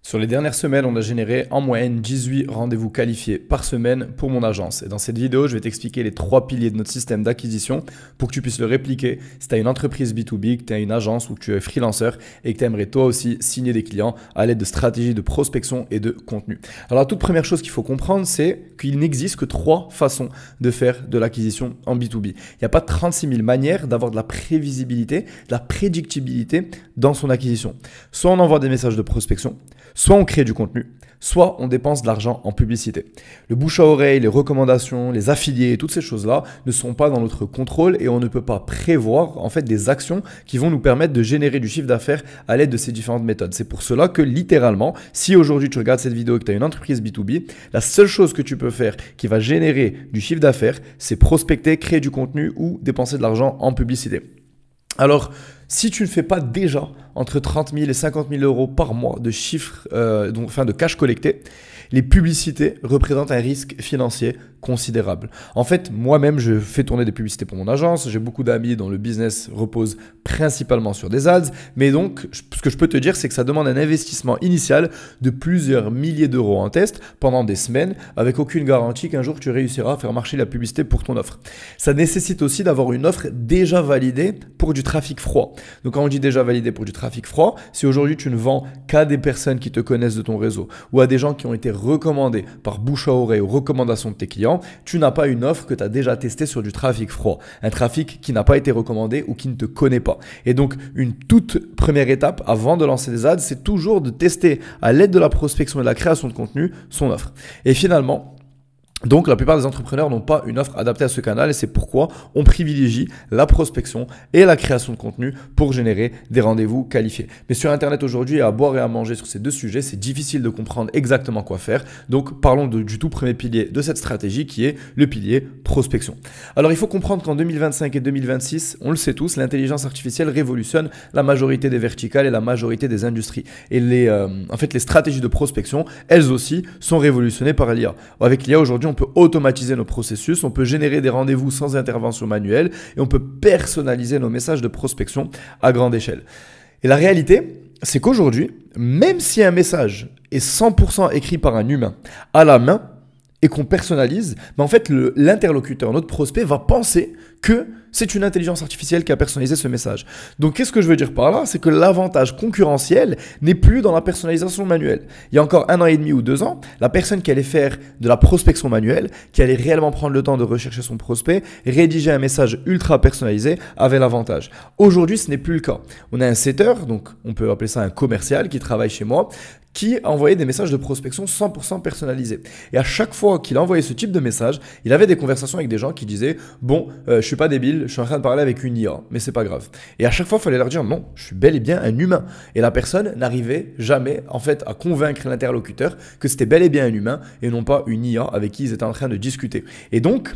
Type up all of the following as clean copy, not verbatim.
Sur les dernières semaines, on a généré en moyenne 18 rendez-vous qualifiés par semaine pour mon agence. Et dans cette vidéo, je vais t'expliquer les 3 piliers de notre système d'acquisition pour que tu puisses le répliquer si tu as une entreprise B2B, que tu as une agence ou que tu es freelancer et que tu aimerais toi aussi signer des clients à l'aide de stratégies de prospection et de contenu. Alors la toute première chose qu'il faut comprendre, c'est qu'il n'existe que 3 façons de faire de l'acquisition en B2B. Il n'y a pas 36 000 manières d'avoir de la prévisibilité, de la prédictibilité dans son acquisition. Soit on envoie des messages de prospection, soit on crée du contenu, soit on dépense de l'argent en publicité. Le bouche à oreille, les recommandations, les affiliés, toutes ces choses-là ne sont pas dans notre contrôle et on ne peut pas prévoir en fait des actions qui vont nous permettre de générer du chiffre d'affaires à l'aide de ces différentes méthodes. C'est pour cela que littéralement, si aujourd'hui tu regardes cette vidéo et que tu as une entreprise B2B, la seule chose que tu peux faire qui va générer du chiffre d'affaires, c'est prospecter, créer du contenu ou dépenser de l'argent en publicité. Alors, si tu ne fais pas déjà entre 30 000 et 50 000 euros par mois de chiffre, de cash collecté, les publicités représentent un risque financier considérable. En fait, moi-même, je fais tourner des publicités pour mon agence. J'ai beaucoup d'amis dont le business repose principalement sur des ads. Mais donc, ce que je peux te dire, c'est que ça demande un investissement initial de plusieurs milliers d'euros en test pendant des semaines avec aucune garantie qu'un jour tu réussiras à faire marcher la publicité pour ton offre. Ça nécessite aussi d'avoir une offre déjà validée pour du trafic froid. Donc, quand on dit déjà validé pour du trafic froid, si aujourd'hui tu ne vends qu'à des personnes qui te connaissent de ton réseau ou à des gens qui ont été recommandés par bouche à oreille ou recommandation de tes clients, tu n'as pas une offre que tu as déjà testée sur du trafic froid, un trafic qui n'a pas été recommandé ou qui ne te connaît pas. Et donc, une toute première étape avant de lancer des ads, c'est toujours de tester à l'aide de la prospection et de la création de contenu son offre. Et finalement, donc, la plupart des entrepreneurs n'ont pas une offre adaptée à ce canal et c'est pourquoi on privilégie la prospection et la création de contenu pour générer des rendez-vous qualifiés. Mais sur Internet aujourd'hui, à boire et à manger sur ces deux sujets, c'est difficile de comprendre exactement quoi faire. Donc, parlons du tout premier pilier de cette stratégie qui est le pilier prospection. Alors, il faut comprendre qu'en 2025 et 2026, on le sait tous, l'intelligence artificielle révolutionne la majorité des verticales et la majorité des industries. Et les stratégies de prospection, elles aussi, sont révolutionnées par l'IA. Avec l'IA aujourd'hui, on peut automatiser nos processus, on peut générer des rendez-vous sans intervention manuelle et on peut personnaliser nos messages de prospection à grande échelle. Et la réalité, c'est qu'aujourd'hui, même si un message est 100% écrit par un humain à la main et qu'on personnalise, en fait, l'interlocuteur, notre prospect, va penser que c'est une intelligence artificielle qui a personnalisé ce message. Donc, qu'est-ce que je veux dire par là? C'est que l'avantage concurrentiel n'est plus dans la personnalisation manuelle. Il y a encore 1 an et demi ou 2 ans, la personne qui allait faire de la prospection manuelle, qui allait réellement prendre le temps de rechercher son prospect, rédiger un message ultra personnalisé, avait l'avantage. Aujourd'hui, ce n'est plus le cas. On a un setter, donc on peut appeler ça un commercial qui travaille chez moi, qui envoyait des messages de prospection 100% personnalisés. Et à chaque fois qu'il envoyait ce type de message, il avait des conversations avec des gens qui disaient « Bon, je suis pas débile, je suis en train de parler avec une IA, mais c'est pas grave. » Et à chaque fois, il fallait leur dire « Non, je suis bel et bien un humain. » Et la personne n'arrivait jamais en fait à convaincre l'interlocuteur que c'était bel et bien un humain et non pas une IA avec qui ils étaient en train de discuter. Et donc,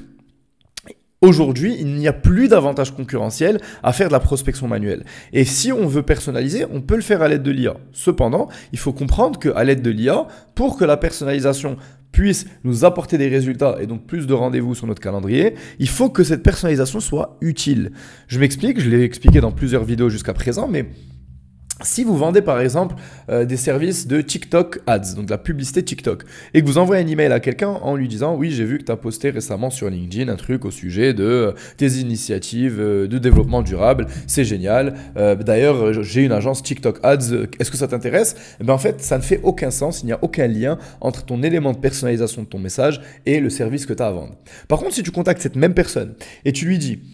aujourd'hui, il n'y a plus d'avantage concurrentiel à faire de la prospection manuelle. Et si on veut personnaliser, on peut le faire à l'aide de l'IA. Cependant, il faut comprendre qu'à l'aide de l'IA, pour que la personnalisation puisse nous apporter des résultats et donc plus de rendez-vous sur notre calendrier, il faut que cette personnalisation soit utile. Je m'explique, je l'ai expliqué dans plusieurs vidéos jusqu'à présent, mais si vous vendez par exemple des services de TikTok Ads, donc de la publicité TikTok, et que vous envoyez un email à quelqu'un en lui disant « Oui, j'ai vu que tu as posté récemment sur LinkedIn un truc au sujet de tes initiatives de développement durable, c'est génial. D'ailleurs, j'ai une agence TikTok Ads, est-ce que ça t'intéresse ?» En fait, ça ne fait aucun sens, il n'y a aucun lien entre ton élément de personnalisation de ton message et le service que tu as à vendre. Par contre, si tu contactes cette même personne et tu lui dis «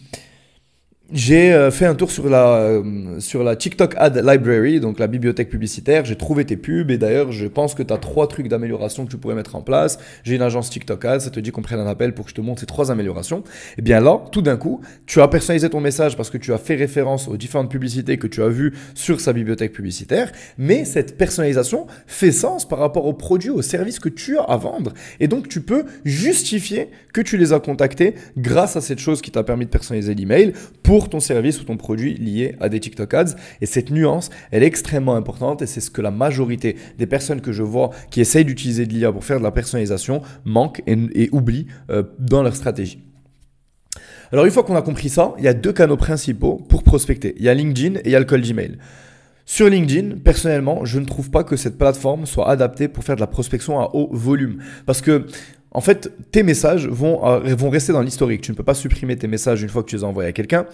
J'ai fait un tour sur la TikTok Ad Library, donc la bibliothèque publicitaire. J'ai trouvé tes pubs et d'ailleurs, je pense que tu as 3 trucs d'amélioration que tu pourrais mettre en place. J'ai une agence TikTok Ads, ça te dit qu'on prenne un appel pour que je te montre ces 3 améliorations. Et bien là, tout d'un coup, tu as personnalisé ton message parce que tu as fait référence aux différentes publicités que tu as vues sur sa bibliothèque publicitaire. Mais cette personnalisation fait sens par rapport aux produits, aux services que tu as à vendre. Et donc, tu peux justifier que tu les as contactés grâce à cette chose qui t'a permis de personnaliser l'email pour ton service ou ton produit lié à des TikTok Ads. Et cette nuance, elle est extrêmement importante et c'est ce que la majorité des personnes que je vois qui essayent d'utiliser de l'IA pour faire de la personnalisation manquent et oublient dans leur stratégie. Alors une fois qu'on a compris ça, il y a 2 canaux principaux pour prospecter. Il y a LinkedIn et il y a le cold email. Sur LinkedIn, personnellement, je ne trouve pas que cette plateforme soit adaptée pour faire de la prospection à haut volume. Parce que, en fait, tes messages vont rester dans l'historique. Tu ne peux pas supprimer tes messages une fois que tu les as envoyés à quelqu'un.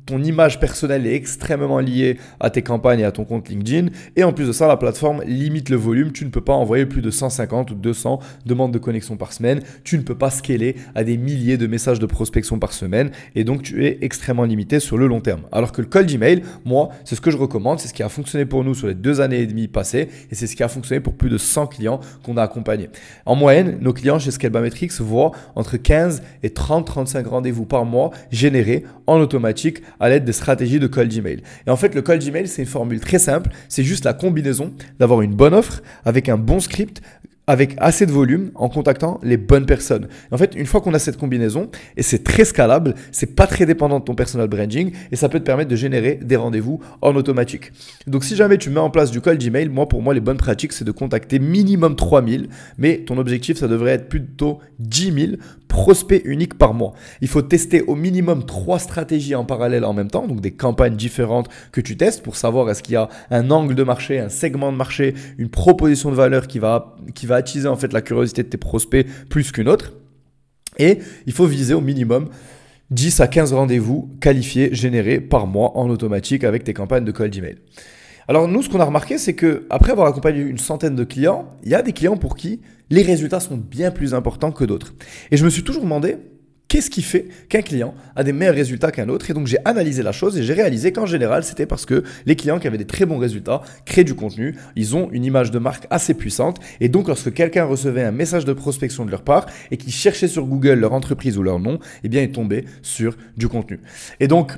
Ton image personnelle est extrêmement liée à tes campagnes et à ton compte LinkedIn. Et en plus de ça, la plateforme limite le volume. Tu ne peux pas envoyer plus de 150 ou 200 demandes de connexion par semaine. Tu ne peux pas scaler à des milliers de messages de prospection par semaine. Et donc, tu es extrêmement limité sur le long terme. Alors que le cold email, moi, c'est ce que je recommande. C'est ce qui a fonctionné pour nous sur les 2 années et demie passées. Et c'est ce qui a fonctionné pour plus de 100 clients qu'on a accompagnés. En moyenne, nos clients chez Scalametrics voient entre 15 et 35 rendez-vous par mois générés en automatique à l'aide des stratégies de cold email. Et en fait, le cold email, c'est une formule très simple. C'est juste la combinaison d'avoir une bonne offre avec un bon script, avec assez de volume en contactant les bonnes personnes. Et en fait, une fois qu'on a cette combinaison, et c'est très scalable, c'est pas très dépendant de ton personal branding et ça peut te permettre de générer des rendez-vous en automatique. Donc, si jamais tu mets en place du cold email, pour moi, les bonnes pratiques, c'est de contacter minimum 3000, mais ton objectif, ça devrait être plutôt 10 000 prospects uniques par mois. Il faut tester au minimum 3 stratégies en parallèle en même temps, donc des campagnes différentes que tu testes pour savoir est-ce qu'il y a un angle de marché, un segment de marché, une proposition de valeur qui va attiser en fait la curiosité de tes prospects plus qu'une autre. Et il faut viser au minimum 10 à 15 rendez-vous qualifiés générés par mois en automatique avec tes campagnes de cold email. Alors nous, ce qu'on a remarqué, c'est que après avoir accompagné une centaine de clients, il y a des clients pour qui les résultats sont bien plus importants que d'autres. Et je me suis toujours demandé, qu'est-ce qui fait qu'un client a des meilleurs résultats qu'un autre? Et donc, j'ai analysé la chose et j'ai réalisé qu'en général, c'était parce que les clients qui avaient des très bons résultats créent du contenu, ils ont une image de marque assez puissante. Et donc, lorsque quelqu'un recevait un message de prospection de leur part et qui cherchait sur Google leur entreprise ou leur nom, eh bien, il tombait sur du contenu. Et donc,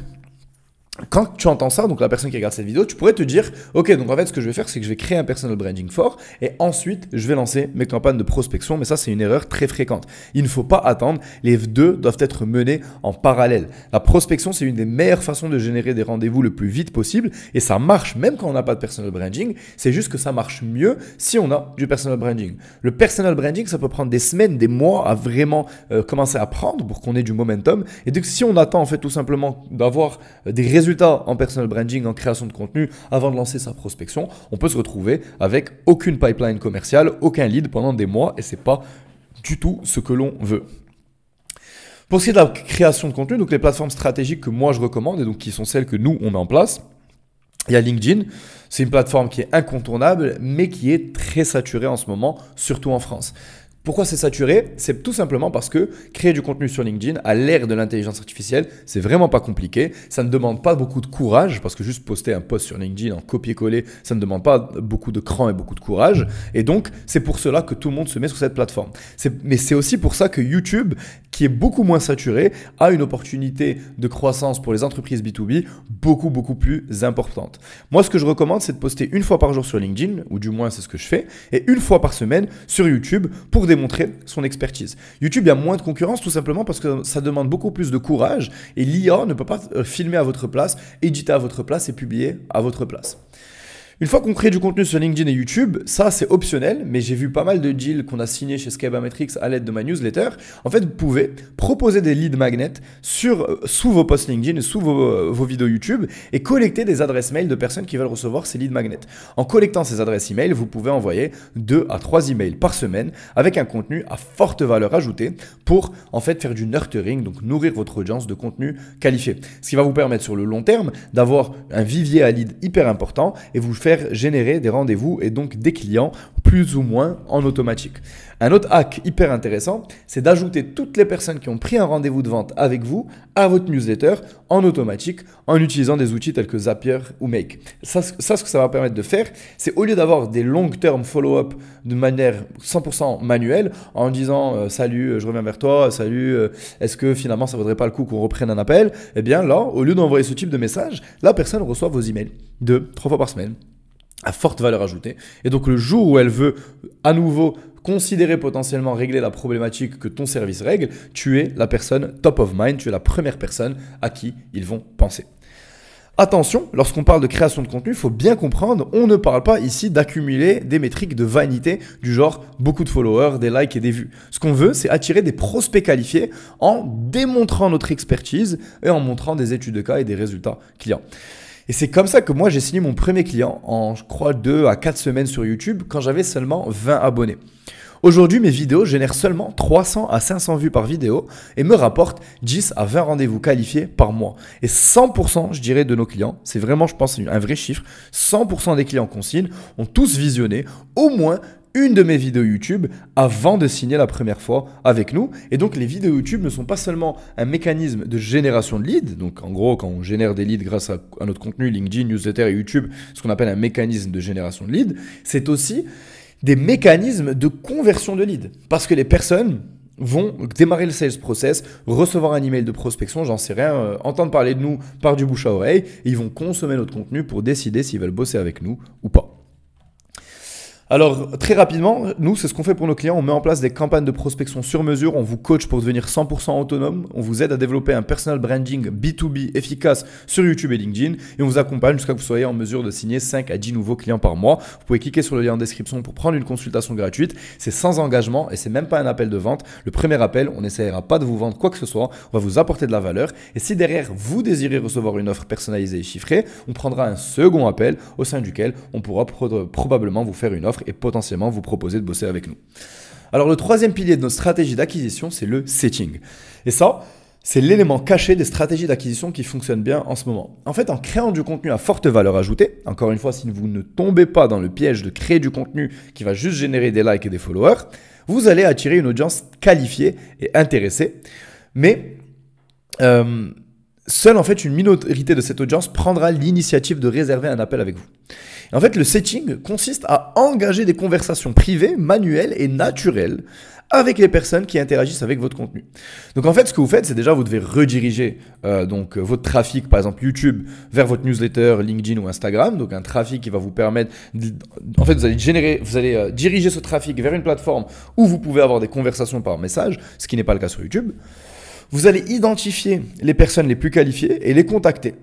quand tu entends ça, donc la personne qui regarde cette vidéo, tu pourrais te dire, ok, donc en fait, ce que je vais faire, c'est que je vais créer un personal branding fort et ensuite, je vais lancer mes campagnes de prospection. Mais ça, c'est une erreur très fréquente. Il ne faut pas attendre. Les deux doivent être menés en parallèle. La prospection, c'est une des meilleures façons de générer des rendez-vous le plus vite possible et ça marche même quand on n'a pas de personal branding. C'est juste que ça marche mieux si on a du personal branding. Le personal branding, ça peut prendre des semaines, des mois à vraiment commencer à prendre pour qu'on ait du momentum. Et donc, si on attend en fait tout simplement d'avoir des résultats en personal branding, en création de contenu, avant de lancer sa prospection, on peut se retrouver avec aucune pipeline commerciale, aucun lead pendant des mois et c'est pas du tout ce que l'on veut. Pour ce qui est de la création de contenu, donc les plateformes stratégiques que moi je recommande et donc qui sont celles que nous on met en place, il y a LinkedIn, c'est une plateforme qui est incontournable mais qui est très saturée en ce moment, surtout en France. Pourquoi c'est saturé? C'est tout simplement parce que créer du contenu sur LinkedIn à l'ère de l'intelligence artificielle, c'est vraiment pas compliqué. Ça ne demande pas beaucoup de courage parce que juste poster un post sur LinkedIn en copier-coller, ça ne demande pas beaucoup de cran et beaucoup de courage. Et donc, c'est pour cela que tout le monde se met sur cette plateforme. Mais c'est aussi pour ça que YouTube, qui est beaucoup moins saturé, a une opportunité de croissance pour les entreprises B2B beaucoup plus importante. Moi, ce que je recommande, c'est de poster une fois par jour sur LinkedIn, ou du moins c'est ce que je fais, et une fois par semaine sur YouTube pour démontrer son expertise. YouTube, il y a moins de concurrence tout simplement parce que ça demande beaucoup plus de courage et l'IA ne peut pas filmer à votre place, éditer à votre place et publier à votre place. Une fois qu'on crée du contenu sur LinkedIn et YouTube, ça c'est optionnel, mais j'ai vu pas mal de deals qu'on a signés chez Scalametrics à l'aide de ma newsletter. En fait, vous pouvez proposer des lead magnets sous vos posts LinkedIn et sous vos vidéos YouTube et collecter des adresses mail de personnes qui veulent recevoir ces lead magnets. En collectant ces adresses email, vous pouvez envoyer 2 à 3 emails par semaine avec un contenu à forte valeur ajoutée pour en fait faire du nurturing, donc nourrir votre audience de contenu qualifié. Ce qui va vous permettre sur le long terme d'avoir un vivier à lead hyper important et vous faire générer des rendez-vous et donc des clients plus ou moins en automatique. Un autre hack hyper intéressant, c'est d'ajouter toutes les personnes qui ont pris un rendez-vous de vente avec vous à votre newsletter en automatique en utilisant des outils tels que Zapier ou Make. Ça, ce que ça va permettre de faire, c'est au lieu d'avoir des long-term follow-up de manière 100% manuelle en disant salut, je reviens vers toi, salut, est-ce que finalement ça vaudrait pas le coup qu'on reprenne un appel? Eh bien là, au lieu d'envoyer ce type de message, la personne reçoit vos emails 2-3 fois par semaine à forte valeur ajoutée. Et donc le jour où elle veut à nouveau considérer potentiellement régler la problématique que ton service règle, tu es la personne top of mind, tu es la première personne à qui ils vont penser. Attention, lorsqu'on parle de création de contenu, il faut bien comprendre, on ne parle pas ici d'accumuler des métriques de vanité du genre beaucoup de followers, des likes et des vues. Ce qu'on veut, c'est attirer des prospects qualifiés en démontrant notre expertise et en montrant des études de cas et des résultats clients. Et c'est comme ça que moi j'ai signé mon premier client en, je crois, 2 à 4 semaines sur YouTube quand j'avais seulement 20 abonnés. Aujourd'hui, mes vidéos génèrent seulement 300 à 500 vues par vidéo et me rapportent 10 à 20 rendez-vous qualifiés par mois. Et 100%, je dirais, de nos clients, c'est vraiment, je pense, un vrai chiffre, 100% des clients qu'on signe ont tous visionné au moins une de mes vidéos YouTube avant de signer la première fois avec nous. Et donc, les vidéos YouTube ne sont pas seulement un mécanisme de génération de leads. Donc, en gros, quand on génère des leads grâce à notre contenu, LinkedIn, newsletter et YouTube, ce qu'on appelle un mécanisme de génération de leads, c'est aussi des mécanismes de conversion de leads. Parce que les personnes vont démarrer le sales process, recevoir un email de prospection, j'en sais rien, entendre parler de nous par du bouche à oreille, et ils vont consommer notre contenu pour décider s'ils veulent bosser avec nous ou pas. Alors, très rapidement, nous, c'est ce qu'on fait pour nos clients. On met en place des campagnes de prospection sur mesure. On vous coach pour devenir 100% autonome. On vous aide à développer un personal branding B2B efficace sur YouTube et LinkedIn. Et on vous accompagne jusqu'à ce que vous soyez en mesure de signer 5 à 10 nouveaux clients par mois. Vous pouvez cliquer sur le lien en description pour prendre une consultation gratuite. C'est sans engagement et c'est même pas un appel de vente. Le premier appel, on n'essaiera pas de vous vendre quoi que ce soit. On va vous apporter de la valeur. Et si derrière, vous désirez recevoir une offre personnalisée et chiffrée, on prendra un second appel au sein duquel on pourra probablement vous faire une offre et potentiellement vous proposer de bosser avec nous. Alors le troisième pilier de notre stratégie d'acquisition, c'est le setting. Et ça, c'est l'élément caché des stratégies d'acquisition qui fonctionnent bien en ce moment. En fait, en créant du contenu à forte valeur ajoutée, encore une fois, si vous ne tombez pas dans le piège de créer du contenu qui va juste générer des likes et des followers, vous allez attirer une audience qualifiée et intéressée. Mais seule en fait une minorité de cette audience prendra l'initiative de réserver un appel avec vous. Et en fait, le setting consiste à engager des conversations privées, manuelles et naturelles avec les personnes qui interagissent avec votre contenu. Donc en fait, ce que vous faites, c'est déjà vous devez rediriger votre trafic, par exemple YouTube, vers votre newsletter, LinkedIn ou Instagram. Donc un trafic qui va vous permettre, en fait, vous allez diriger ce trafic vers une plateforme où vous pouvez avoir des conversations par message, ce qui n'est pas le cas sur YouTube. Vous allez identifier les personnes les plus qualifiées et les contacter.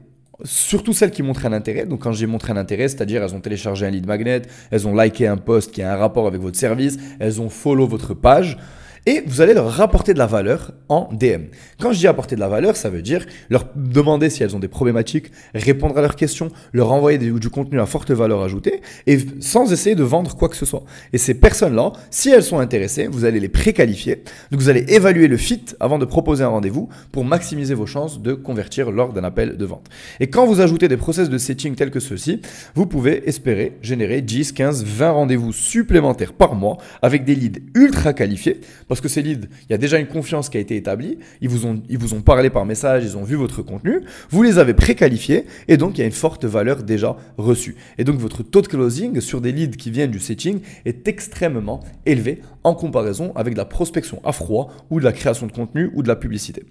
Surtout celles qui montrent un intérêt. Donc quand j'ai montré un intérêt, c'est-à-dire elles ont téléchargé un lead magnet, elles ont liké un post qui a un rapport avec votre service, elles ont follow votre page. Et vous allez leur rapporter de la valeur en DM. Quand je dis apporter de la valeur, ça veut dire leur demander si elles ont des problématiques, répondre à leurs questions, leur envoyer du contenu à forte valeur ajoutée et sans essayer de vendre quoi que ce soit. Et ces personnes-là, si elles sont intéressées, vous allez les préqualifier. Donc vous allez évaluer le fit avant de proposer un rendez-vous pour maximiser vos chances de convertir lors d'un appel de vente. Et quand vous ajoutez des process de setting tels que ceux-ci, vous pouvez espérer générer 10, 15, 20 rendez-vous supplémentaires par mois avec des leads ultra qualifiés. Parce que ces leads, il y a déjà une confiance qui a été établie, ils vous ont parlé par message, ils ont vu votre contenu, vous les avez préqualifiés et donc il y a une forte valeur déjà reçue. Et donc votre taux de closing sur des leads qui viennent du setting est extrêmement élevé en comparaison avec de la prospection à froid ou de la création de contenu ou de la publicité.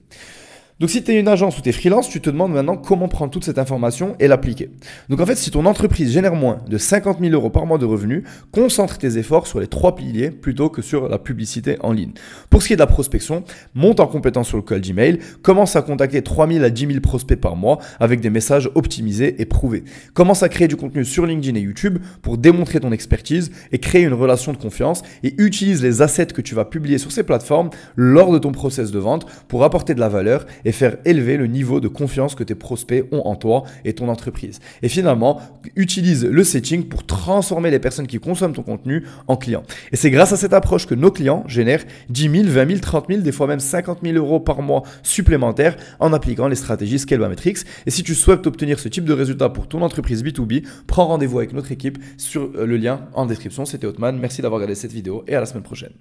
Donc si tu es une agence ou tu es freelance, tu te demandes maintenant comment prendre toute cette information et l'appliquer. Donc en fait, si ton entreprise génère moins de 50 000 € par mois de revenus, concentre tes efforts sur les 3 piliers plutôt que sur la publicité en ligne. Pour ce qui est de la prospection, monte en compétence sur le cold email, commence à contacter 3 000 à 10 000 prospects par mois avec des messages optimisés et prouvés. Commence à créer du contenu sur LinkedIn et YouTube pour démontrer ton expertise et créer une relation de confiance et utilise les assets que tu vas publier sur ces plateformes lors de ton process de vente pour apporter de la valeur et faire élever le niveau de confiance que tes prospects ont en toi et ton entreprise. Et finalement, utilise le setting pour transformer les personnes qui consomment ton contenu en clients. Et c'est grâce à cette approche que nos clients génèrent 10 000, 20 000, 30 000, des fois même 50 000 € par mois supplémentaires en appliquant les stratégies Scalebometrics. Et si tu souhaites obtenir ce type de résultat pour ton entreprise B2B, prends rendez-vous avec notre équipe sur le lien en description. C'était Othman. Merci d'avoir regardé cette vidéo et à la semaine prochaine.